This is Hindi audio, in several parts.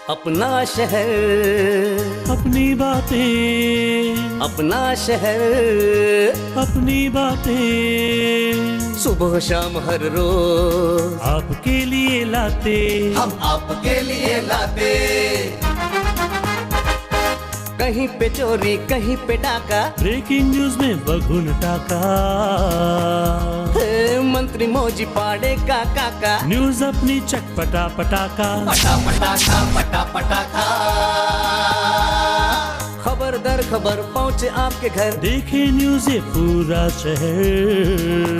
अपना शहर, अपनी बातें, अपना शहर, अपनी बातें, सुबह शाम हर रोज आपके लिए लाते, हम आपके लिए लाते। कहीं पे चोरी, कहीं पे डाका, ब्रेकिंग न्यूज में बगुन टाका, मंत्री मौजी पाड़े का काका, न्यूज अपनी चटपटा पटाका, पटा पटाखा पटा पटाखा। खबर दर खबर पहुँचे आपके घर, देखे न्यूज ये पूरा शहर।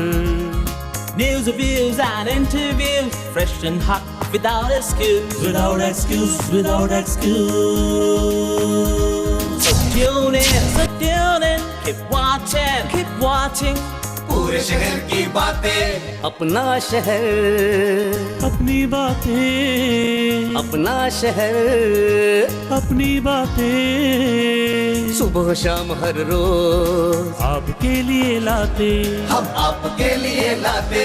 News, reviews and interviews, fresh and hot, without excuse. Without excuse, without excuse. So tune in, keep watching. पूरे शहर की बातें, अपना शहर, अपनी बातें, अपना शहर, अपनी बातें, सुबह शाम हर रोज आपके लिए लाते, हम आपके लिए लाते।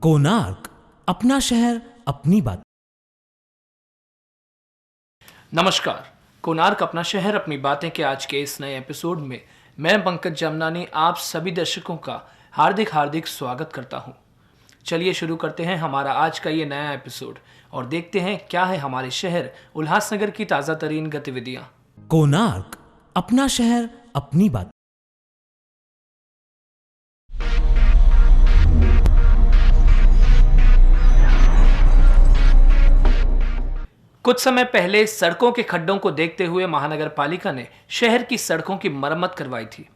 कोणार्क, अपना शहर अपनी बात। नमस्कार, कोणार्क अपना शहर अपनी बातें के आज के इस नए एपिसोड में मैं पंकज जमनानी आप सभी दर्शकों का हार्दिक स्वागत करता हूं। चलिए शुरू करते हैं हमारा आज का ये नया एपिसोड और देखते हैं क्या है हमारे शहर उल्लासनगर की ताज़ा तरीन गतिविधियां। कोणार्क, अपना शहर अपनी बात। कुछ समय पहले सड़कों के खड्डों को देखते हुए महानगर पालिका ने शहर की सड़कों की मरम्मत करवाई थी,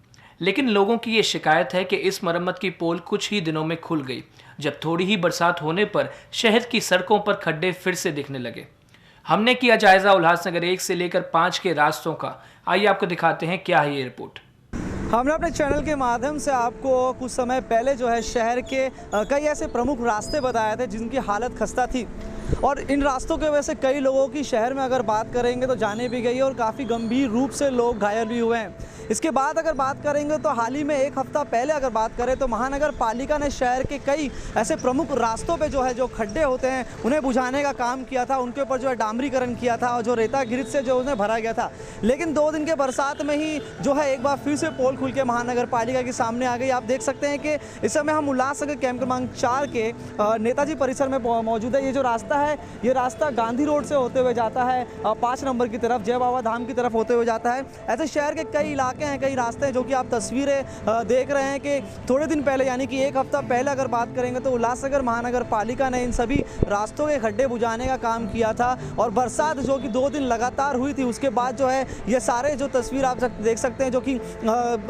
लेकिन लोगों की ये शिकायत है कि इस मरम्मत की पोल कुछ ही दिनों में खुल गई, जब थोड़ी ही बरसात होने पर शहर की सड़कों पर खड्डे फिर से दिखने लगे। हमने किया जायजा उल्लासनगर 1 से लेकर 5 के रास्तों का। आइए आपको दिखाते हैं क्या है ये रिपोर्ट। हमने अपने चैनल के माध्यम से आपको कुछ समय पहले जो है शहर के कई ऐसे प्रमुख रास्ते बताए थे जिनकी हालत खस्ता थी, और इन रास्तों के वजह से कई लोगों की शहर में अगर बात करेंगे तो जाने भी गई और काफ़ी गंभीर रूप से लोग घायल भी हुए हैं। इसके बाद अगर बात करेंगे तो हाल ही में एक हफ्ता पहले अगर बात करें तो महानगर पालिका ने शहर के कई ऐसे प्रमुख रास्तों पे जो है जो खड्डे होते हैं उन्हें बुझाने का काम किया था, उनके ऊपर जो है डामरीकरण किया था और जो रेता गिरित से जो उन्हें भरा गया था। लेकिन 2 दिन के बरसात में ही जो है एक बार फिर से पोल खुल के महानगर पालिका के सामने आ गई। आप देख सकते हैं कि इस समय हम उल्लासनगर कैंप क्रमांक 4 के नेताजी परिसर में मौजूद है। ये जो रास्ता है ये रास्ता गांधी रोड से होते हुए जाता है 5 नंबर की तरफ, जय बाबा धाम की तरफ होते हुए जाता है। ऐसे शहर के कई इलाके हैं, कई रास्ते हैं जो कि आप तस्वीरें देख रहे हैं कि थोड़े दिन पहले यानी कि एक हफ्ता पहले अगर बात करेंगे तो उल्लासनगर महानगर पालिका ने इन सभी रास्तों के खड्डे बुझाने का काम किया था, और बरसात जो कि 2 दिन लगातार हुई थी उसके बाद जो है ये सारे जो तस्वीर आप देख सकते हैं जो कि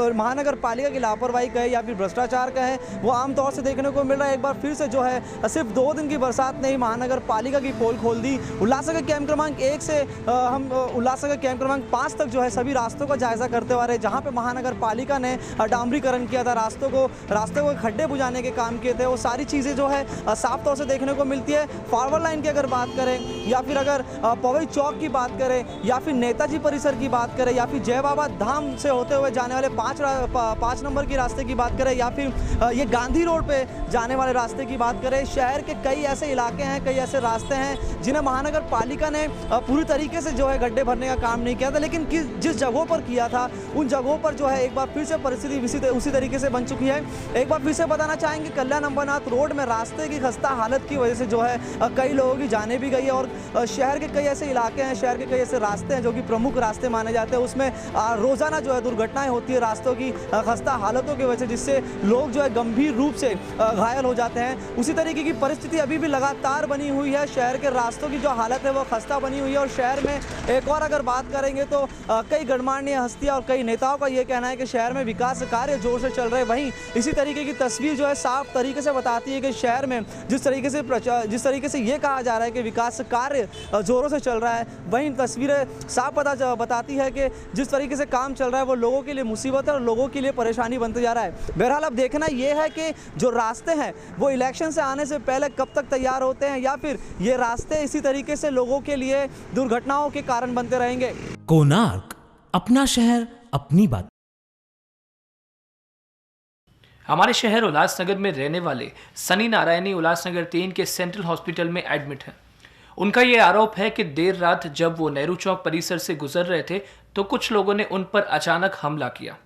महानगर पालिका की लापरवाही कहे या फिर भ्रष्टाचार कहे वो आमतौर से देखने को मिल रहा है। एक बार फिर से जो है सिर्फ 2 दिन की बरसात ने ही महानगर पालिका की पोल खोल दी। उल्लासनगर कैंप क्रमांक 1 से हम उल्लासनगर कैंप क्रमांक 5 तक जो है सभी रास्तों का जायजा करते हुए रहे, जहां पे महानगर पालिका ने डामरीकरण किया था, रास्तों को खड्डे बुझाने के काम किए थे। वो सारी चीज़ें जो है साफ तौर से देखने को मिलती है। फॉरवर्ड लाइन की अगर बात करें या फिर अगर पवई चौक की बात करें या फिर नेताजी परिसर की बात करें या फिर जय बाबा धाम से होते हुए जाने वाले 5 नंबर की रास्ते की बात करें या फिर ये गांधी रोड पे जाने वाले रास्ते की बात करें, शहर के कई ऐसे इलाके हैं, कई ऐसे रास्ते हैं जिन्हें महानगर पालिका ने पूरी तरीके से जो है गड्ढे भरने का काम नहीं किया था, लेकिन जिस जगहों पर किया था उन जगहों पर जो है एक बार फिर से परिस्थिति उसी तरीके से बन चुकी है। एक बार फिर से बताना चाहेंगे कल्याण अंबरनाथ रोड में रास्ते की खस्ता हालत की वजह से जो है कई लोगों की जाने भी गई है, और शहर के कई ऐसे इलाके हैं, शहर के कई ऐसे रास्ते हैं जो कि प्रमुख रास्ते माने जाते हैं, उसमें रोजाना जो है दुर्घटनाएं होती है रास्तों की खस्ता हालतों की वजह से, जिससे लोग जो है गंभीर रूप से घायल हो जाते हैं। उसी तरीके की परिस्थिति अभी भी लगातार बनी हुई है। शहर के रास्तों की जो हालत है वो खस्ता बनी हुई है, और शहर में एक और अगर बात करेंगे तो कई गणमान्य हस्तियां और कई नेताओं का ये कहना है कि शहर में विकास कार्य जोर से चल रहे हैं। वहीं इसी तरीके की तस्वीर जो है साफ तरीके से बताती है कि शहर में जिस तरीके से ये कहा जा रहा है कि विकास कार्य जोरों से चल रहा है, वहीं तस्वीरें साफ बताती है कि जिस तरीके से काम चल रहा है वो लोगों के लिए मुसीबत है और लोगों के लिए परेशानी बनते जा रहा है। बहरहाल अब देखना यह है कि जो रास्ते हैं वो इलेक्शन से आने से पहले कब तक तैयार होते हैं या फिर ये रास्ते इसी तरीके से लोगों के लिए दुर्घटनाओं के कारण बनते रहेंगे। कोणार्क, अपना शहर अपनी बात। हमारे शहर उल्लासनगर में रहने वाले सनी नारायणी उल्लासनगर 3 के सेंट्रल हॉस्पिटल में एडमिट हैं। उनका ये आरोप है कि देर रात जब वो नेहरू चौक परिसर से गुजर रहे थे तो कुछ लोगों ने उन पर अचानक हमला किया।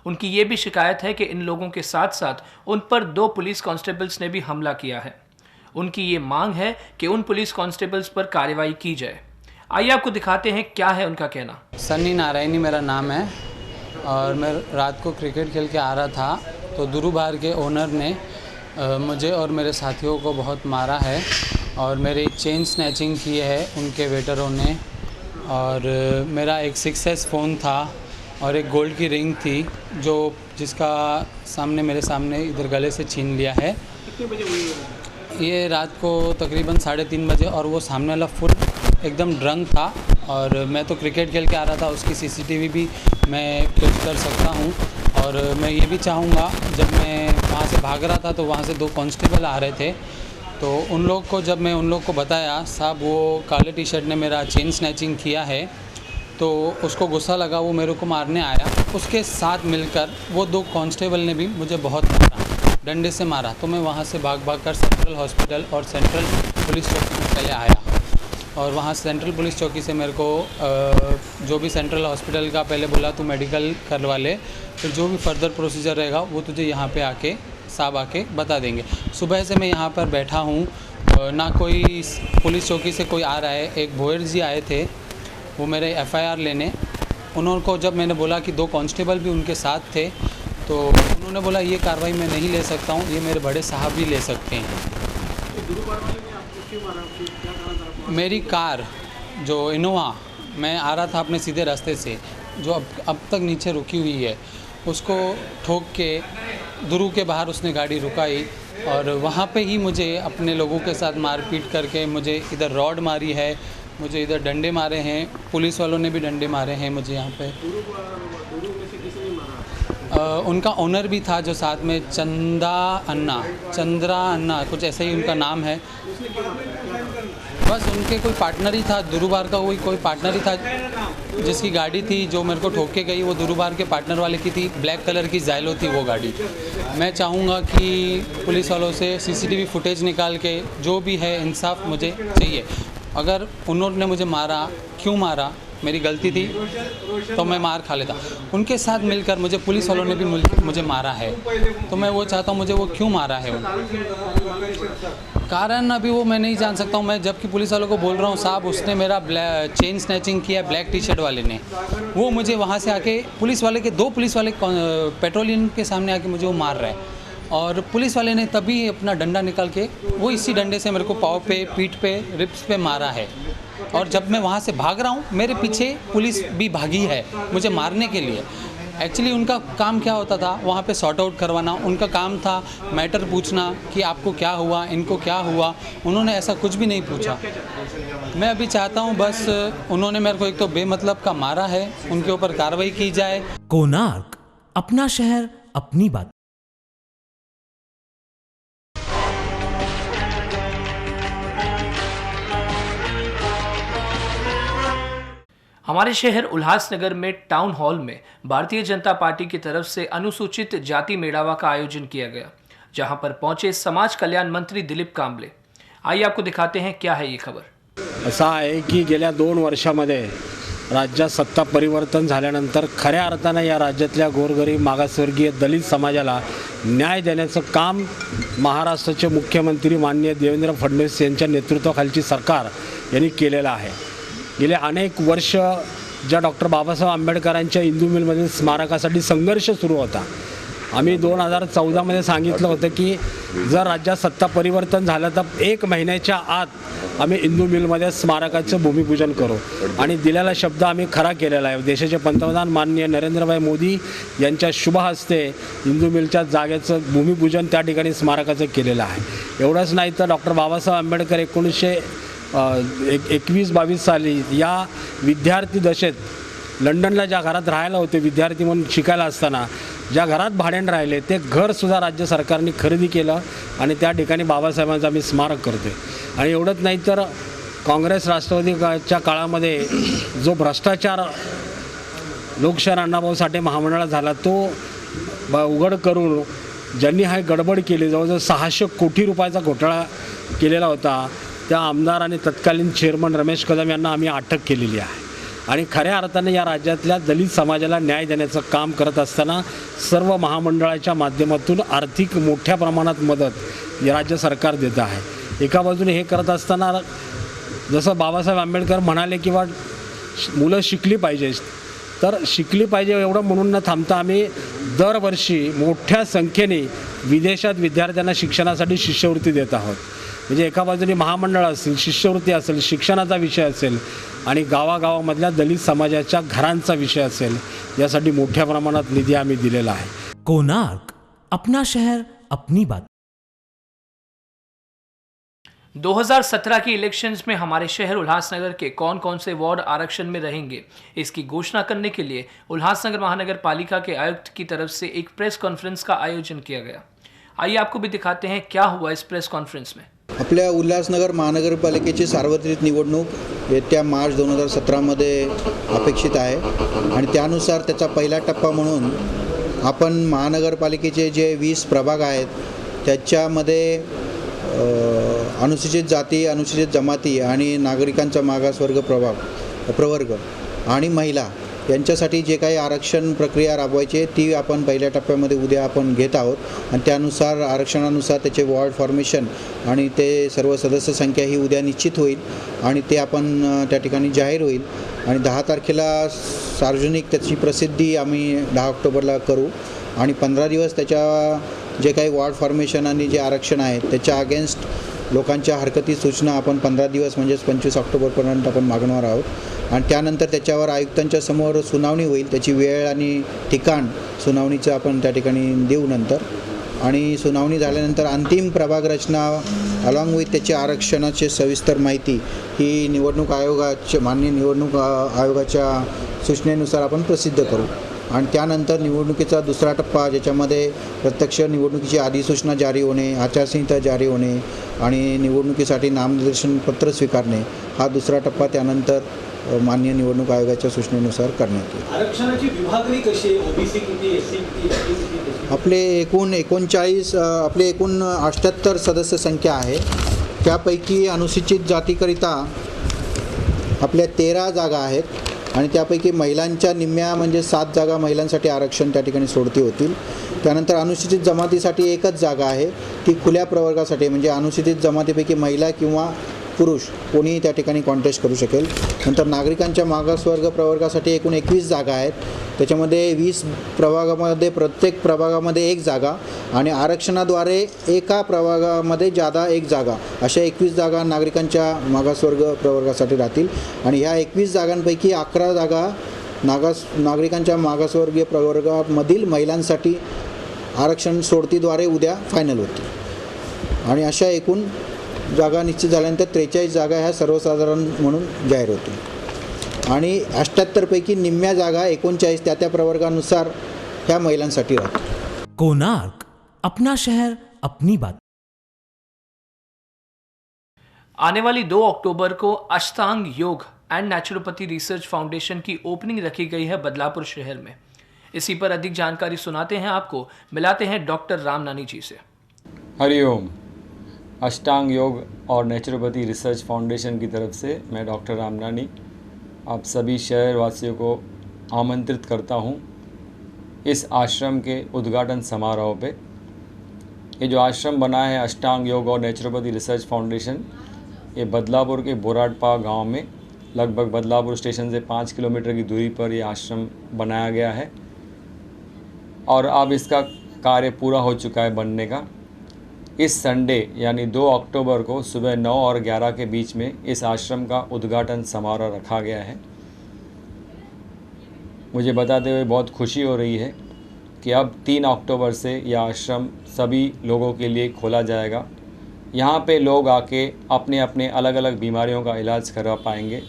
उनकी ये भी शिकायत है कि इन लोगों के साथ साथ उन पर 2 पुलिस कांस्टेबल्स ने भी हमला किया है। उनकी ये मांग है कि उन पुलिस कांस्टेबल्स पर कार्रवाई की जाए। आइए आपको दिखाते हैं क्या है उनका कहना। सन्नी नारायणी मेरा नाम है और मैं रात को क्रिकेट खेल के आ रहा था तो दुरू बार के ओनर ने मुझे और मेरे साथियों को बहुत मारा है और मेरी चेन स्नैचिंग की है उनके वेटरों ने। और मेरा एक 6S फ़ोन था और एक गोल्ड की रिंग थी जिसका मेरे सामने इधर गले से छीन लिया है। कितने बजे हुई? ये रात को तकरीबन 3:30 बजे और वो सामने वाला फुल एकदम ड्रंक था और मैं तो क्रिकेट खेल के आ रहा था, उसकी CCTV भी मैं क्लिप कर सकता हूँ। और मैं ये भी चाहूँगा, जब मैं वहाँ से भाग रहा था तो वहाँ से 2 कांस्टेबल आ रहे थे तो उन लोग को जब मैं उन लोग को बताया साहब वो काले टी-शर्ट ने मेरा चेन स्नैचिंग किया है तो उसको गुस्सा लगा, वो मेरे को मारने आया। उसके साथ मिलकर वो 2 कांस्टेबल ने भी मुझे बहुत मारा, डंडे से मारा। तो मैं वहाँ से भाग कर सेंट्रल हॉस्पिटल और सेंट्रल पुलिस चौकी में पहले आया और वहाँ सेंट्रल पुलिस चौकी से मेरे को जो भी सेंट्रल हॉस्पिटल का पहले बोला तू मेडिकल करवा ले, फिर जो भी फर्दर प्रोसीजर रहेगा वो तुझे यहाँ पे आके साहब आके बता देंगे। सुबह से मैं यहाँ पर बैठा हूँ, ना कोई पुलिस चौकी से कोई आ रहा है। एक भोयर जी आए थे, वो मेरे FIR लेने। उन्होंने को जब मैंने बोला कि 2 कांस्टेबल भी उनके साथ थे तो उन्होंने बोला ये कार्रवाई मैं नहीं ले सकता हूँ, ये मेरे बड़े साहब भी ले सकते हैं। मेरी कार जो इनोवा, मैं आ रहा था अपने सीधे रास्ते से, जो अब तक नीचे रुकी हुई है, उसको ठोक के दुरू के बाहर उसने गाड़ी रुकाई और वहाँ पे ही मुझे अपने लोगों के साथ मारपीट करके मुझे इधर रॉड मारी है, मुझे इधर डंडे मारे हैं, पुलिस वालों ने भी डंडे मारे हैं मुझे यहाँ पे। उनका ओनर भी था जो साथ में चंद्रा अन्ना कुछ ऐसा ही उनका नाम है। बस उनके कोई पार्टनर ही था, दुरुबार का कोई पार्टनर ही था जिसकी गाड़ी थी जो मेरे को ठोक के गई, वो दुरुबार के पार्टनर वाले की थी। ब्लैक कलर की ज़ाइलो थी वो गाड़ी। मैं चाहूँगा कि पुलिस वालों से CCTV फुटेज निकाल के जो भी है इंसाफ मुझे चाहिए। अगर उन्होंने मुझे मारा, क्यों मारा, मेरी गलती थी तो मैं मार खा लेता। उनके साथ मिलकर मुझे पुलिस वालों ने भी मुझे मारा है तो मैं वो चाहता हूँ मुझे वो क्यों मारा है। कारण अभी वो मैं नहीं जान सकता हूँ। मैं जबकि पुलिस वालों को बोल रहा हूँ साहब उसने मेरा चेन स्नैचिंग किया ब्लैक टी-शर्ट वाले ने, वो मुझे वहाँ से आके पुलिस वाले के 2 पुलिस वाले पेट्रोलियम के सामने आके मुझे वो मार रहा है। और पुलिस वाले ने तभी अपना डंडा निकाल के वो इसी डंडे से मेरे को पाँव पे, पीठ पे, रिब्स पे मारा है। और जब मैं वहाँ से भाग रहा हूँ मेरे पीछे पुलिस भी भागी है मुझे मारने के लिए। एक्चुअली उनका काम क्या होता था, वहाँ पे सॉर्ट आउट करवाना उनका काम था, मैटर पूछना कि आपको क्या हुआ, इनको क्या हुआ। उन्होंने ऐसा कुछ भी नहीं पूछा। मैं अभी चाहता हूँ बस उन्होंने मेरे को एक तो बेमतलब का मारा है, उनके ऊपर कार्रवाई की जाए। कोणार्क, अपना शहर अपनी बात। हमारे शहर उल्लासनगर में टाउन हॉल में भारतीय जनता पार्टी की तरफ से अनुसूचित जाति मेळावा का आयोजन किया गया, जहां पर पहुंचे समाज कल्याण मंत्री दिलीप कांबळे। आइए आपको दिखाते हैं क्या है ये खबर। असं आहे की गेल्या 2 वर्षामध्ये राज्यात सत्ता परिवर्तन झाल्यानंतर खऱ्या अर्थाने या राज्यातल्या गोरगरीब मागासवर्गीय दलित समाजाला न्याय देण्याचं काम महाराष्ट्राचे मुख्यमंत्री माननीय देवेंद्र फडणवीस यांच्या नेतृत्वाखालची सरकार यांनी केलेलं आहे। गेले अनेक वर्ष ज्या डॉक्टर बाबासाहेब आंबेडकरांच्या इंदू मिलमधील स्मारकासाठी संघर्ष सुरू होता, आम्ही 2014 मध्ये सांगितलं होतं की जर राज्यात सत्ता परिवर्तन झालं तर 1 महिन्याच्या आत आम्ही इंदू मिलमध्ये स्मारकाचं भूमिपूजन करू आणि दिलेला शब्द आम्ही खरा केलेला आहे। देशाचे पंतप्रधान माननीय नरेंद्रभाई मोदी यांच्या शुभ हस्ते इंदू मिलच्या जागेचं भूमिपूजन त्या ठिकाणी स्मारकाचं केलेलं आहे। एवढंच नाही तर डॉक्टर बाबासाहेब आंबेडकर 1921-22 साली या विद्यार्थी दशेत लंडनला ज्या घरात राहायला होते, विद्यार्थी म्हणून शिकायला असताना ज्या घरात भाड्याने राहिले ते घरसुद्धा राज्य सरकारने खरेदी केलं आणि त्या ठिकाणी बाबासाहेबांचं आम्ही स्मारक करतोय। आणि एवढंच नाही तर काँग्रेस राष्ट्रवादीच्या काळामध्ये जो भ्रष्टाचार लोकशाहीर अण्णाभाऊ साठे महामंडळात झाला तो उघड करून ज्यांनी हा गडबड केली, जवळजवळ 600 कोटी रुपयाचा घोटाळा केलेला होता, त्या आमदार आणि तत्कालीन चेअरमन रमेश कदम यांना आम्ही अटक केलेली आहे आणि खऱ्या अर्थाने या राज्यातल्या दलित समाजाला न्याय देण्याचं काम करत असताना सर्व महामंडळाच्या माध्यमातून आर्थिक मोठ्या प्रमाणात मदत राज्य सरकार देतं आहे. एका बाजूने हे करत असताना जसं बाबासाहेब आंबेडकर म्हणाले किंवा मुलं शिकली पाहिजे, तर शिकली पाहिजे एवढं म्हणून न थांबता आम्ही दरवर्षी मोठ्या संख्येने विदेशात विद्यार्थ्यांना शिक्षणासाठी शिष्यवृत्ती देत आहोत. म्हणजे एका बाजूने महामंडळ असेल, शिष्यवृत्ती असेल, शिक्षणाचा विषय असेल आणि गावागावामधल्या दलित समाजाच्या घरांचा विषय असेल, यासाठी मोठ्या प्रमाणात निधी आम्ही दिलेला आहे. कोणार्क, अपना शहर अपनी बात. 2017 की इलेक्शंस में हमारे शहर उल्लासनगर के कौन कौन से वार्ड आरक्षण में रहेंगे, इसकी घोषणा करने के लिए उल्लासनगर महानगर पालिका के आयुक्त की तरफ से एक प्रेस कॉन्फ्रेंस का आयोजन किया गया. आइए आपको भी दिखाते हैं क्या हुआ इस प्रेस कॉन्फ्रेंस में. आपल्या उल्हासनगर महानगरपालिकेची सार्वत्रिक निवडणूक येत्या मार्च 2017मध्ये अपेक्षित आहे आणि त्यानुसार त्याचा पहिला टप्पा म्हणून आपण महानगरपालिकेचे जे 20 प्रभाग आहेत त्याच्यामध्ये अनुसूचित जाती, अनुसूचित जमाती आणि नागरिकांचा मागासवर्ग प्रवर्ग आणि महिला यांच्यासाठी जे काही आरक्षण प्रक्रिया राबवायची ती आपण पहिल्या टप्प्यामध्ये उद्या आपण घेत आहोत आणि त्यानुसार आरक्षणानुसार त्याचे वॉर्ड फॉर्मेशन आणि ते सर्व सदस्य संख्या ही उद्या निश्चित होईल आणि ते आपण त्या ठिकाणी जाहीर होईल आणि 10 तारखेला सार्वजनिक त्याची प्रसिद्धी आम्ही 10 ऑक्टोबरला करू आणि 15 दिवस त्याच्या जे काही वॉर्ड फॉर्मेशन आणि जे आरक्षण आहे त्याच्या अगेन्स्ट लोकांच्या हरकती सूचना आपण 15 दिवस म्हणजेच 25 ऑक्टोबरपर्यंत आपण मागणार आहोत आणि त्यानंतर त्याच्यावर आयुक्तांच्या समोर सुनावणी होईल. त्याची वेळ आणि ठिकाण सुनावणीचं आपण त्या ठिकाणी देऊ नंतर आणि सुनावणी झाल्यानंतर अंतिम प्रभाग रचना अलॉंग विथ त्याची आरक्षणाची सविस्तर माहिती ही निवडणूक आयोगाच्या माननीय निवडणूक आयोगाच्या सूचनेनुसार आपण प्रसिद्ध करू आणि त्यानंतर निवडणुकीचा दुसरा टप्पा ज्याच्यामध्ये प्रत्यक्ष निवडणुकीची अधिसूचना जारी होणे, आचारसंहिता जारी होणे आणि निवडणुकीसाठी नामनिर्देशन पत्र स्वीकारणे हा दुसरा टप्पा त्यानंतर माननीय निवडणूक आयोगाच्या सूचनेनुसार करण्यात येईल. आरक्षणाची विभागणी कशी आहे? ओबीसी किती, एससी किती? आपले एकूण 78 सदस्य संख्या आहे. त्यापैकी अनुसूचित जातीकरिता आपल्या 13 जागा आहेत आणि त्यापैकी महिलांच्या निम्म्या म्हणजे 7 जागा महिलांसाठी आरक्षण त्या ठिकाणी सोडती होतील. त्यानंतर अनुसूचित जमातीसाठी एकच जागा आहे, ती खुल्या प्रवर्गासाठी म्हणजे अनुसूचित जमातीपैकी महिला किंवा पुरुष कोणीही त्या ठिकाणी कॉन्टेस्ट करू शकेल. नंतर नागरिकांच्या मागासवर्ग प्रवर्गासाठी एकूण 21 जागा आहेत. त्याच्यामध्ये 20 प्रभागामध्ये प्रत्येक प्रभागामध्ये एक जागा आणि आरक्षणाद्वारे एका प्रभागामध्ये जादा एक जागा अशा 21 जागा नागरिकांच्या मागासवर्ग प्रवर्गासाठी राहतील आणि ह्या 21 जागांपैकी 11 जागा नागरिकांच्या मागासवर्गीय प्रवर्गामधील महिलांसाठी आरक्षण सोडतीद्वारे उद्या फायनल होतील आणि अशा एकूण जागा निश्चित झाल्यानंतर 43 जागा ह्या सर्वसाधारण म्हणून जाहीर होतील आणि 78 पैकी निम्म्या जागा 39 त्या प्रवर्गानुसार ह्या महिलांसाठी राहतील. कोणार्क, अपना शहर अपनी बात. आने वाली 2 अक्टूबर को अष्टांग योग एंड नेचुरोपैथी रिसर्च फाउंडेशन की ओपनिंग रखी गई है बदलापुर शहर में. इसी पर अधिक जानकारी सुनाते हैं आपको, मिलाते हैं डॉक्टर रामनानी जी से. हरिओम. अष्टांग योग और नेचुरोपैथी रिसर्च फाउंडेशन की तरफ से मैं डॉक्टर रामनानी आप सभी शहरवासियों को आमंत्रित करता हूं इस आश्रम के उद्घाटन समारोह पे. ये जो आश्रम बना है अष्टांग योग और नेचुरोपैथी रिसर्च फाउंडेशन, ये बदलापुर के बोराटपा गांव में लगभग बदलापुर स्टेशन से 5 किलोमीटर की दूरी पर ये आश्रम बनाया गया है और अब इसका कार्य पूरा हो चुका है बनने का. इस संडे यानी 2 अक्टूबर को सुबह 9 और 11 के बीच में इस आश्रम का उद्घाटन समारोह रखा गया है. मुझे बताते हुए बहुत खुशी हो रही है कि अब 3 अक्टूबर से यह आश्रम सभी लोगों के लिए खोला जाएगा. यहाँ पे लोग आके अपने अपने अलग अलग बीमारियों का इलाज करवा पाएंगे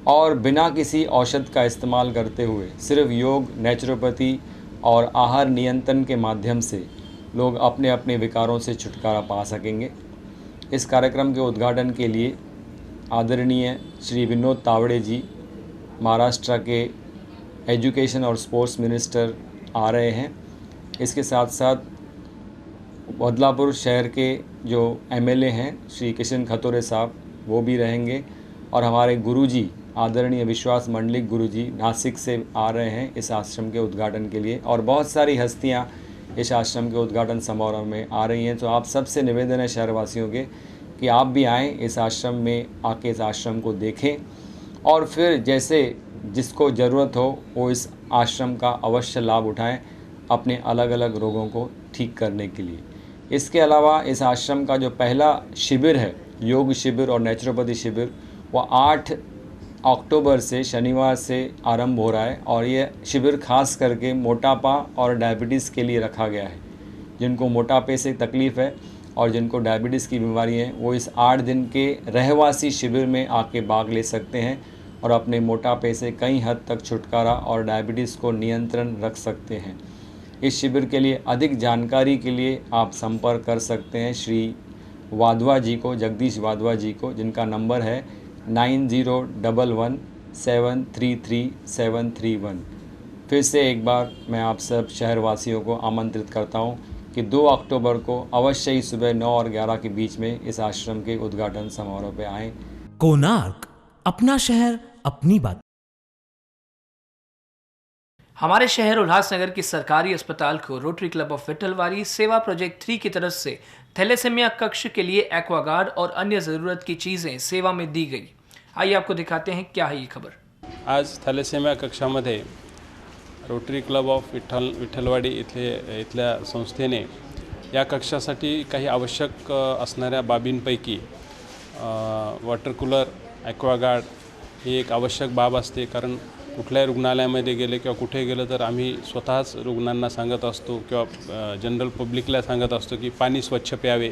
और बिना किसी औषध का इस्तेमाल करते हुए सिर्फ योग, नेचुरोपैथी और आहार नियंत्रण के माध्यम से लोग अपने अपने विकारों से छुटकारा पा सकेंगे. इस कार्यक्रम के उद्घाटन के लिए आदरणीय श्री विनोद तावड़े जी, महाराष्ट्र के एजुकेशन और स्पोर्ट्स मिनिस्टर आ रहे हैं. इसके साथ साथ बदलापुर शहर के जो एमएलए हैं श्री किशन खतोरे साहब वो भी रहेंगे, और हमारे गुरुजी आदरणीय विश्वास मंडलिक गुरुजी नासिक से आ रहे हैं इस आश्रम के उद्घाटन के लिए, और बहुत सारी हस्तियां इस आश्रम के उद्घाटन समारोह में आ रही हैं। तो आप सबसे निवेदन है शहरवासियों के कि आप भी आएँ इस आश्रम में, आके इस आश्रम को देखें, और फिर जैसे जिसको ज़रूरत हो वो इस आश्रम का अवश्य लाभ उठाएं अपने अलग अलग रोगों को ठीक करने के लिए। इसके अलावा इस आश्रम का जो पहला शिविर है, योग शिविर और नेचुरोपैथी शिविर, वो 8 अक्टूबर से शनिवार से आरंभ हो रहा है, और ये शिविर खास करके मोटापा और डायबिटीज़ के लिए रखा गया है। जिनको मोटापे से तकलीफ़ है और जिनको डायबिटीज़ की बीमारी है वो इस 8 दिन के रहवासी शिविर में आके भाग ले सकते हैं और अपने मोटापे से कई हद तक छुटकारा और डायबिटीज़ को नियंत्रण रख सकते हैं। इस शिविर के लिए अधिक जानकारी के लिए आप संपर्क कर सकते हैं श्री वाधवा जी को, जगदीश वाधवा जी को, जिनका नंबर है 9011733731। फिर से एक बार मैं आप सब शहरवासियों को आमंत्रित करता हूं कि 2 अक्टूबर को अवश्य ही सुबह 9 और 11 के बीच में इस आश्रम के उद्घाटन समारोह पे आएँ। कोणार्क, अपना शहर अपनी बात। हमारे शहर उल्लासनगर की सरकारी अस्पताल को रोटरी क्लब ऑफ विठलवाड़ी सेवा प्रोजेक्ट 3 की तरफ से थैलेसेमिया कक्ष के लिए एक्वागार्ड और अन्य ज़रूरत की चीज़ें सेवा में दी गई। आइए आपको दिखाते हैं क्या है ये खबर। आज थॅलेसेमिया कक्षामध्ये रोटरी क्लब ऑफ विठ्ठलवाडी इथल्या संस्थेने या कक्षासाठी काही आवश्यक असणाऱ्या बाबींपैकी वॉटर कूलर, ॲक्वागार्ड ही एक आवश्यक बाब असते। कारण कुठल्याही रुग्णालयामध्ये गेले किंवा कुठे गेलं तर आम्ही स्वतःच रुग्णांना सांगत असतो किंवा जनरल पब्लिकला सांगत असतो की पाणी स्वच्छ प्यावे,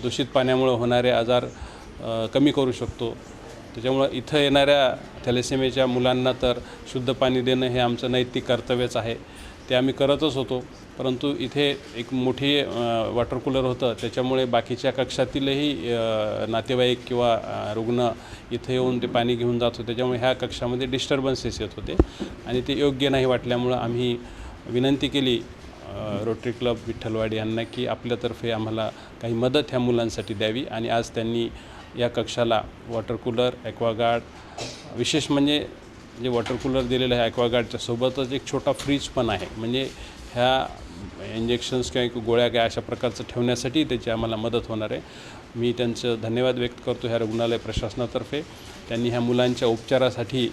दूषित पाण्यामुळे होणारे आजार कमी करू शकतो। त्याच्यामुळे इथं येणाऱ्या थॅलेसेमियाच्या मुलांना तर शुद्ध पाणी देणं हे आमचं नैतिक कर्तव्यच आहे, ते आम्ही करतच होतो। परंतु इथे एक मोठी वॉटर कूलर होतं, त्याच्यामुळे बाकीच्या कक्षातीलही नातेवाईक किंवा रुग्ण इथे येऊन ते पाणी घेऊन जात होते। त्याच्यामुळे ह्या कक्षामध्ये डिस्टर्बन्सेस येत होते आणि ते योग्य नाही वाटल्यामुळे आम्ही विनंती केली रोटरी क्लब विठ्ठलवाडी यांना की आपल्यातर्फे आम्हाला काही मदत ह्या मुलांसाठी द्यावी। आणि आज त्यांनी या कक्षाला वॉटर कूलर, ॲक्वागार्ड, विशेष म्हणजे जे वॉटर कूलर दिलेलं आहे ॲक्वागार्डच्या सोबतच एक छोटा फ्रीज पण आहे। म्हणजे ह्या इंजेक्शन्स किंवा गोळ्या काय अशा प्रकारचं ठेवण्यासाठी त्याची आम्हाला मदत होणार आहे। मी त्यांचं धन्यवाद व्यक्त करतो ह्या रुग्णालय प्रशासनातर्फे। त्यांनी ह्या मुलांच्या उपचारासाठी,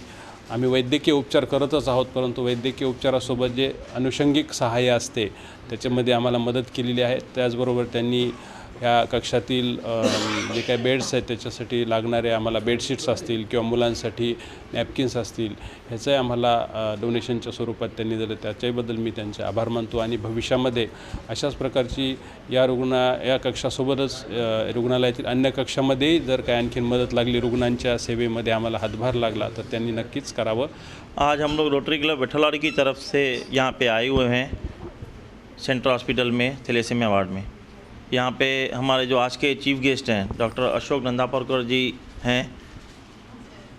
आम्ही वैद्यकीय उपचार करतच आहोत, परंतु वैद्यकीय उपचारासोबत जे अनुषंगिक सहाय्य असते त्याच्यामध्ये आम्हाला मदत केलेली आहे। त्याचबरोबर त्यांनी ह्या कक्षातील जे काही बेड्स आहेत त्याच्यासाठी लागणारे आम्हाला बेडशीट्स असतील किंवा मुलांसाठी नॅपकिन्स असतील ह्याचं आम्हाला डोनेशनच्या स्वरूपात त्यांनी दिलं, त्याच्याबद्दल मी त्यांचे आभार मानतो। आणि भविष्यामध्ये अशाच प्रकारची या कक्षासोबतच रुग्णालयातील अन्य कक्षामध्ये जर काही आणखीन मदत लागली, रुग्णांच्या सेवेमध्ये आम्हाला हातभार लागला तर त्यांनी नक्कीच करावं। आज हम लोग रोटरी क्लब विठ्ठलवाड़ी की तरफ से यहाँ पे आए हुए हैं सेंट्रल हॉस्पिटल में थैलेसेमिया वार्ड में। यहाँ पे हमारे जो आज के चीफ गेस्ट हैं डॉक्टर अशोक नंदापरकर जी हैं,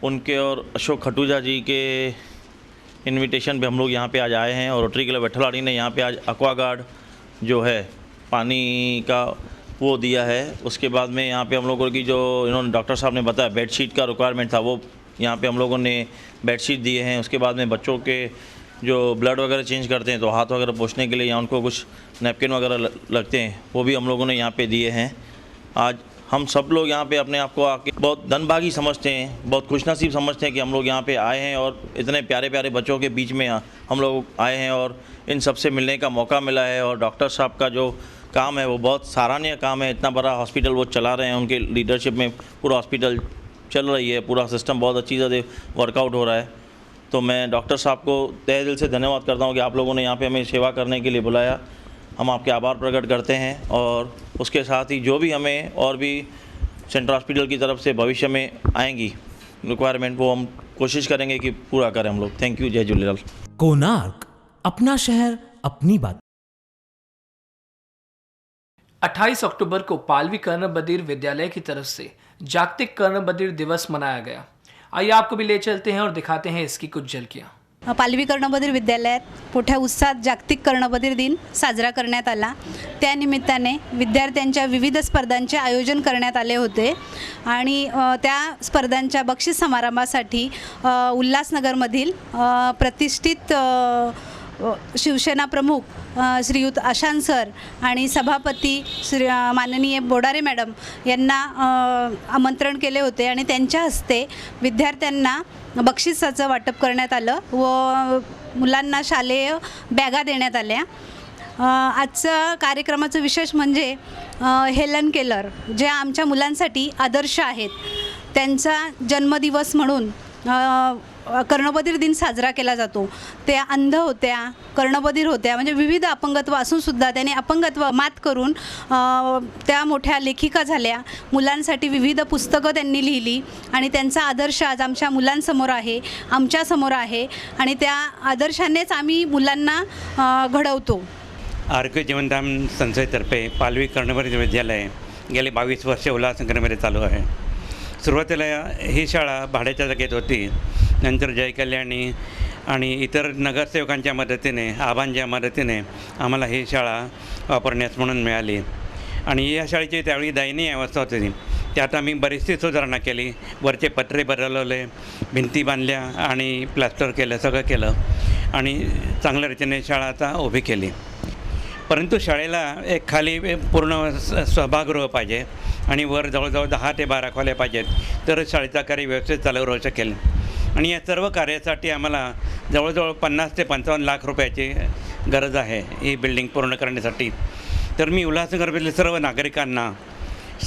उनके और अशोक खटूजा जी के इनविटेशन पे हम लोग यहाँ पे आज आए हैं। और रोटरी क्लब विठ्ठलवाड़ी ने यहाँ पे आज एक्वागार्ड जो है पानी का वो दिया है। उसके बाद में यहाँ पे हम लोगों की जो इन्होंने डॉक्टर साहब ने बताया बेडशीट का रिक्वायरमेंट था, वो यहाँ पे हम लोगों ने बेडशीट दिए हैं। उसके बाद में बच्चों के जो ब्लड वगैरह चेंज करते हैं तो हाथ वगैरह पोंछने के लिए या उनको कुछ नैपकिन वगैरह लगते हैं वो भी हम लोगों ने यहाँ पे दिए हैं। आज हम सब लोग यहाँ पे अपने आप को आके बहुत धनभागी समझते हैं, बहुत खुशनसीब समझते हैं कि हम लोग यहाँ पे आए हैं और इतने प्यारे प्यारे बच्चों के बीच में हम लोग आए हैं और इन सब से मिलने का मौका मिला है। और डॉक्टर साहब का जो काम है वो बहुत सराहनीय काम है। इतना बड़ा हॉस्पिटल वो चला रहे हैं, उनके लीडरशिप में पूरा हॉस्पिटल चल रही है, पूरा सिस्टम बहुत अच्छी तरह वर्कआउट हो रहा है। तो मैं डॉक्टर साहब को तहे दिल से धन्यवाद करता हूँ कि आप लोगों ने यहाँ पे हमें सेवा करने के लिए बुलाया। हम आपके आभार प्रकट करते हैं और उसके साथ ही जो भी हमें और भी सेंट्रल हॉस्पिटल की तरफ से भविष्य में आएंगी रिक्वायरमेंट वो हम कोशिश करेंगे कि पूरा करें हम लोग। थैंक यू, जय झूलेलाल। कोणार्क, अपना शहर अपनी बात। 28 अक्टूबर को पालवी कर्ण बधिर विद्यालय की तरफ से जागतिक कर्ण बधिर दिवस मनाया गया। आइए आपको भी ले चलते हैं और दिखाते हैं इसकी कुछ झलकियां। पालवी कर्णबधीर विद्यालयात मोठ्या उत्साहात जागतिक कर्णबधीर दिन साजरा करण्यात आला। त्यानिमित्ताने विद्यार्थ्यांच्या विविध स्पर्धांचे आयोजन करण्यात आले होते आणि त्या स्पर्धांच्या बक्षीस समारंभासाठी उल्हासनगरमधील प्रतिष्ठित शिवसेना प्रमुख श्रीयुत आशांत सर आणि सभापती माननीय बोडारे मॅडम यांना आमंत्रण केले होते आणि त्यांच्या हस्ते विद्यार्थ्यांना बक्षिसाचं वाटप करण्यात आलं व मुलांना शालेय बॅगा देण्यात आल्या। आजचं कार्यक्रमाचं विशेष म्हणजे हेलन केलर जे आमच्या मुलांसाठी आदर्श आहेत, त्यांचा जन्मदिवस म्हणून कर्णबधीर दिन साजरा केला जातो। त्या अंध होत्या, कर्णबधीर होत्या, म्हणजे विविध अपंगत्व असूनसुद्धा त्याने अपंगत्व मात करून त्या मोठ्या लेखिका झाल्या। मुलांसाठी विविध पुस्तकं त्यांनी लिहिली आणि त्यांचा आदर्श आज आमच्या मुलांसमोर आहे, आमच्यासमोर आहे आणि त्या आदर्शानेच आम्ही मुलांना घडवतो। आरोग्य जीवनधाम संस्थेतर्फे पालवी कर्णबधीर विद्यालय गेले 22 वर्षे उल्हासनगरमध्ये चालू आहे। सुरुवातीला ही शाळा भाड्याच्या जागेत होती, नंतर जय कल्याणी आणि इतर नगरसेवकांच्या मदतीने, आबांच्या मदतीने आम्हाला ही शाळा वापरण्यास म्हणून मिळाली आणि या शाळेची त्यावेळी दयनीय अवस्था होती। त्यात आम्ही बरीचशी सुधारणा केली, वरचे पत्रे बदलवले, भिंती बांधल्या आणि प्लास्टर केलं, सगळं केलं आणि चांगल्या रीतीने शाळा आता उभी केली। परंतु शाळेला एक खाली पूर्ण सभागृह पाहिजे आणि वर जवळजवळ 10 ते 12 खोल्या पाहिजेत, तरच शाळेचा कार्य व्यवस्थित चालू राहू शकेल। आणि या सर्व कार्यासाठी आम्हाला जवळजवळ 50 ते 55 लाख रुपयाची गरज आहे ही बिल्डिंग पूर्ण करण्यासाठी। तर मी उल्हासनगरमधील सर्व नागरिकांना,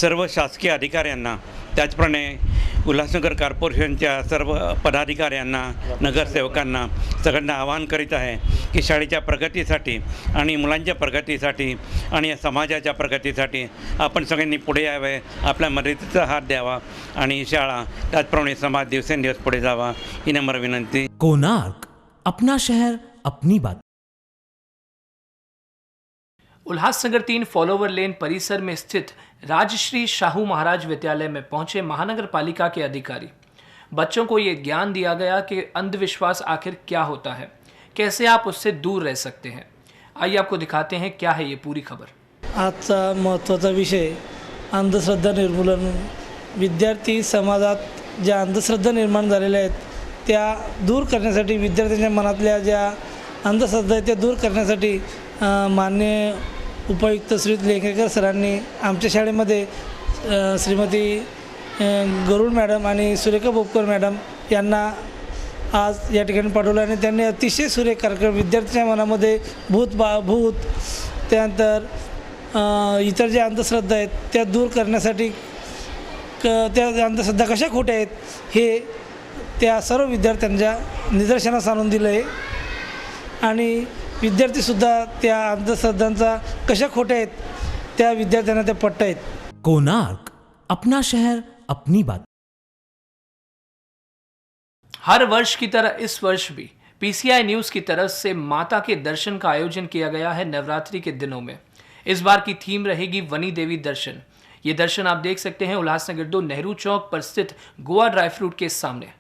सर्व शासकीय अधिकाऱ्यांना, त्याचप्रमाणे उल्हासनगर कॉर्पोरेशनच्या सर्व पदाधिकाऱ्यांना, नगरसेवकांना सगळ्यांना आवाहन करीत आहे की शाळेच्या प्रगतीसाठी आणि मुलांच्या प्रगतीसाठी आणि या समाजाच्या प्रगतीसाठी आपण सगळ्यांनी पुढे यावे, आपल्या मदतीचा हात द्यावा आणि शाळा त्याचप्रमाणे समाज दिवसेंदिवस पुढे जावा ही नम्र विनंती। कोणार्क, अपना शहर अपनी बात। उल्हासनगर 3 फॉलोवर लेन परिसर में स्थित राजश्री शाहू महाराज विद्यालय में पहुंचे महानगर पालिका के अधिकारी। बच्चों को ये ज्ञान दिया गया कि अंधविश्वास आखिर क्या होता है, कैसे आप उससे दूर रह सकते हैं। आइए आपको दिखाते हैं क्या है ये पूरी खबर। आजचा महत्त्वाचा विषय अंधश्रद्धा निर्मूलन। विद्यार्थी समाजात ज्या अंधश्रद्धा निर्माण झालेल्या आहेत त्या दूर करण्यासाठी, विद्यार्थ्यांच्या मनातल्या ज्या अंधश्रद्धा आहेत त्या दूर करण्यासाठी माननीय उपायुक्त श्री लेंगेकर सरांनी आमच्या शाळेमध्ये श्रीमती गरुड मॅडम आणि सुरेखा बोपकर मॅडम यांना आज या ठिकाणी पाठवलं आणि त्यांनी अतिशय सुरेख कार्यक्रम विद्यार्थ्यांच्या मनामध्ये भूत त्यानंतर इतर ज्या अंधश्रद्धा आहेत त्या दूर करण्यासाठी त्या अंधश्रद्धा कशा खोट्या आहेत हे त्या सर्व विद्यार्थ्यांच्या निदर्शनास आणून दिलं आहे आणि विद्यार्थीसुद्धा त्या अंधश्रद्धांचा कशा खोट्या आहेत त्या विद्यार्थ्यांना त्या पटतायत। कोणार्क, अपना शहर अपनी बात। हर वर्ष की तरह इस वर्ष भी पीसीआई न्यूज की तरफ से माता के दर्शन का आयोजन किया गया है नवरात्रि के दिनों में। इस बार की थीम रहेगी वनी देवी दर्शन। ये दर्शन आप देख सकते हैं उल्लासनगर 2 नेहरू चौक पर स्थित गोवा ड्राई फ्रूट के सामने।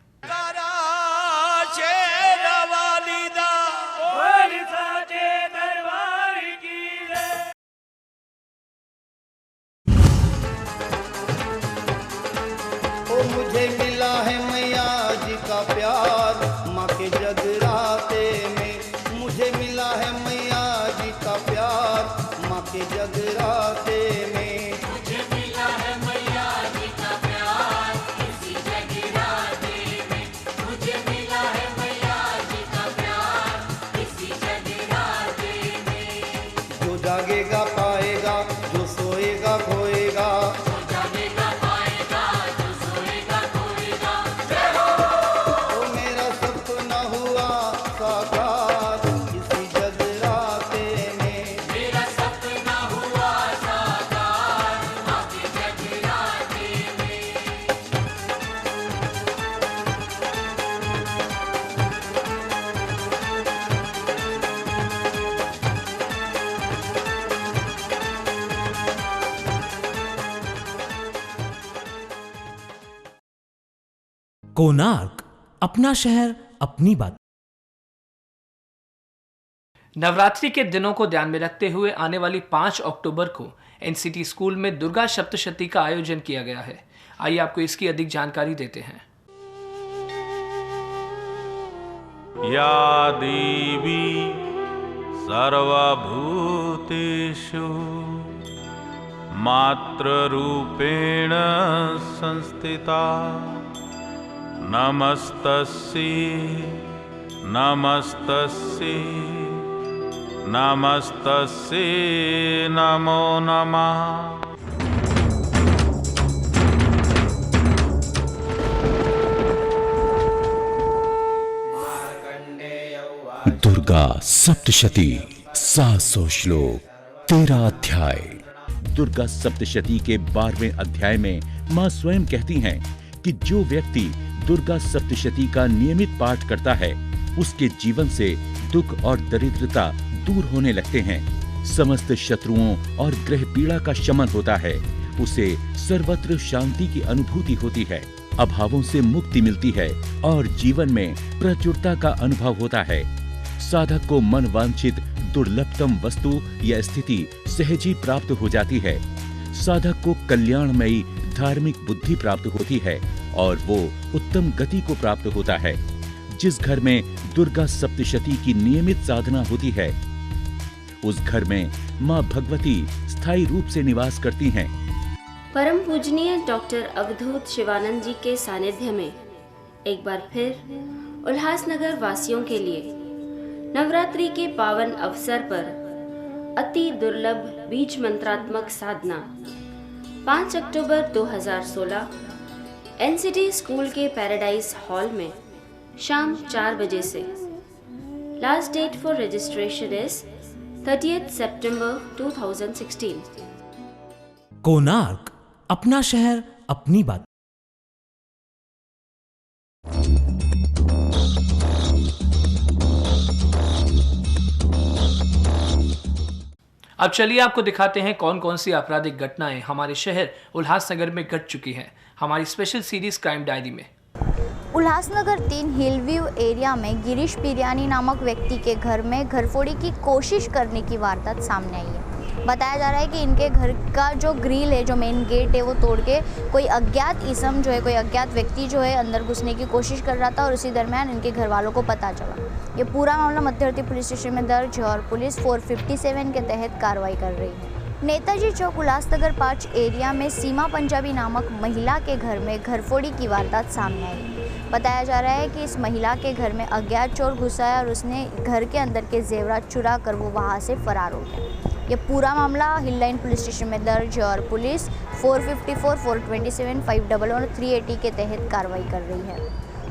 मुझे मिला है मैया जी का प्यार माँ के जगराते में। मुझे मिला है मैया जी का प्यार माँ के जगराते में। मुझे मिला है मैया जी का प्यार इसी जगराते में। मुझे मिला है मैया जी का प्यार इसी जगराते में। जो जागेगा पाएगा, जो सोएगा खोएगा। कोणार्क, अपना शहर अपनी बात। नवरात्रि के दिनों को ध्यान में रखते हुए आने वाली 5 अक्टूबर को एनसीटी स्कूल में दुर्गा सप्तशती का आयोजन किया गया है। आइए आपको इसकी अधिक जानकारी देते हैं। या देवी सर्वभूतेषु मातृरूपेण संस्थिता नमस्तस्यै नमस्तस्यै नमस्तस्यै नमो नमः। दुर्गा सप्तशती 700 श्लोक 13 अध्याय। दुर्गा सप्तशती के 12वें अध्याय में मां स्वयं कहती हैं कि जो व्यक्ति दुर्गा सप्तशती का नियमित पाठ करता है उसके जीवन से दुख और दरिद्रता दूर होने लगते हैं, समस्त शत्रुओं और ग्रह पीड़ा का शमन होता है, उसे सर्वत्र शांति की अनुभूति होती है, अभावों से मुक्ति मिलती है और जीवन में प्रचुरता का अनुभव होता है। साधक को मन वांछित दुर्लभतम वस्तु या स्थिति सहज ही प्राप्त हो जाती है। साधक को कल्याणमयी धार्मिक बुद्धि प्राप्त होती है और वो उत्तम गति को प्राप्त होता है। जिस घर में दुर्गा सप्तशती की नियमित साधना होती है उस घर में मां भगवती स्थायी रूप से निवास करती हैं। परम पूजनीय डॉक्टर अवधूत शिवानंद जी के सानिध्य में एक बार फिर उल्लासनगर वासियों के लिए नवरात्रि के पावन अवसर पर अति दुर्लभ बीज मंत्रात्मक साधना 5 अक्टूबर 2016 एनसीटी स्कूल के पैराडाइज हॉल में शाम 4 बजे से। Last date for registration is 30th September 2016। Konark, अपना शहर अपनी बात। अब चलिए आपको दिखाते हैं कौन कौन सी आपराधिक घटनाएं हमारे शहर उल्लासनगर में घट चुकी हैं हमारी स्पेशल सीरीज क्राइम डायरी में। उल्लासनगर 3 हिलव्यू एरिया में गिरीश पिरियानी नामक व्यक्ति के घर में घरफोड़ी की कोशिश करने की वारदात सामने आई है। बताया जा रहा है कि इनके घर का जो ग्रिल है, जो मेन गेट है, वो तोड़ के कोई अज्ञात इसम जो है, कोई अज्ञात व्यक्ति जो है अंदर घुसने की कोशिश कर रहा था और उसी दरमियान इनके घर वालों को पता चला। ये पूरा मामला मध्यवर्ती पुलिस स्टेशन में दर्ज है और पुलिस 457 के तहत कार्रवाई कर रही है। नेताजी चौक उल्लासनगर 5 एरिया में सीमा पंजाबी नामक महिला के घर में घरफोड़ी की वारदात सामने आई। बताया जा रहा है कि इस महिला के घर में अज्ञात चोर घुसा है और उसने घर के अंदर के जेवरात चुरा कर वो वहाँ से फरार हो गया। ये पूरा मामला हिल लाइन पुलिस स्टेशन में दर्ज है और पुलिस 454, 427, 511 और 380 के तहत कार्रवाई कर रही है।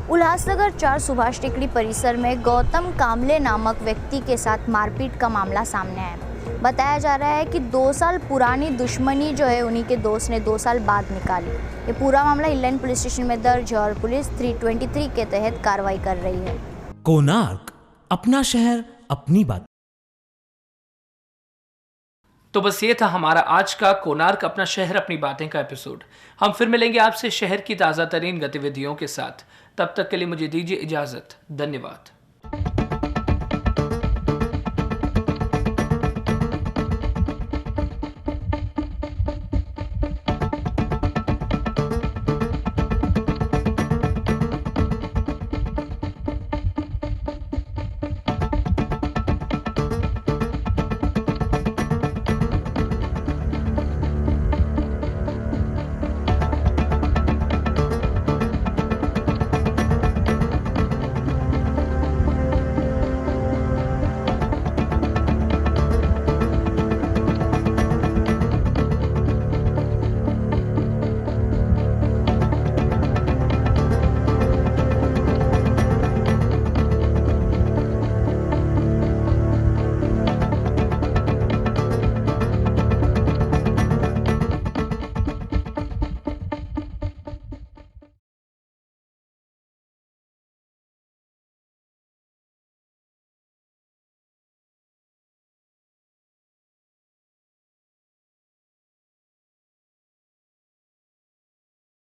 उल्लासनगर 4 सुभाष टेकड़ी परिसर में गौतम कामले नामक व्यक्ति के साथ मारपीट का मामला सामने आया। बताया जा रहा है कि 2 साल पुरानी दुश्मनी जो है उन्हीं के दोस्त ने 2 साल बाद निकाली। ये पूरा मामला हिल लाइन पुलिस स्टेशन में दर्ज है और पुलिस 323 के तहत कार्रवाई कर रही है। कोणार्क, अपना शहर अपनी बात। तो बस ये था हमारा आज का कोणार्क अपना शहर अपनी बातें का एपिसोड। हम फिर मिलेंगे आपसे शहर की ताज़ा तरीन गतिविधियों के साथ। तब तक के लिए मुझे दीजिए इजाज़त। धन्यवाद।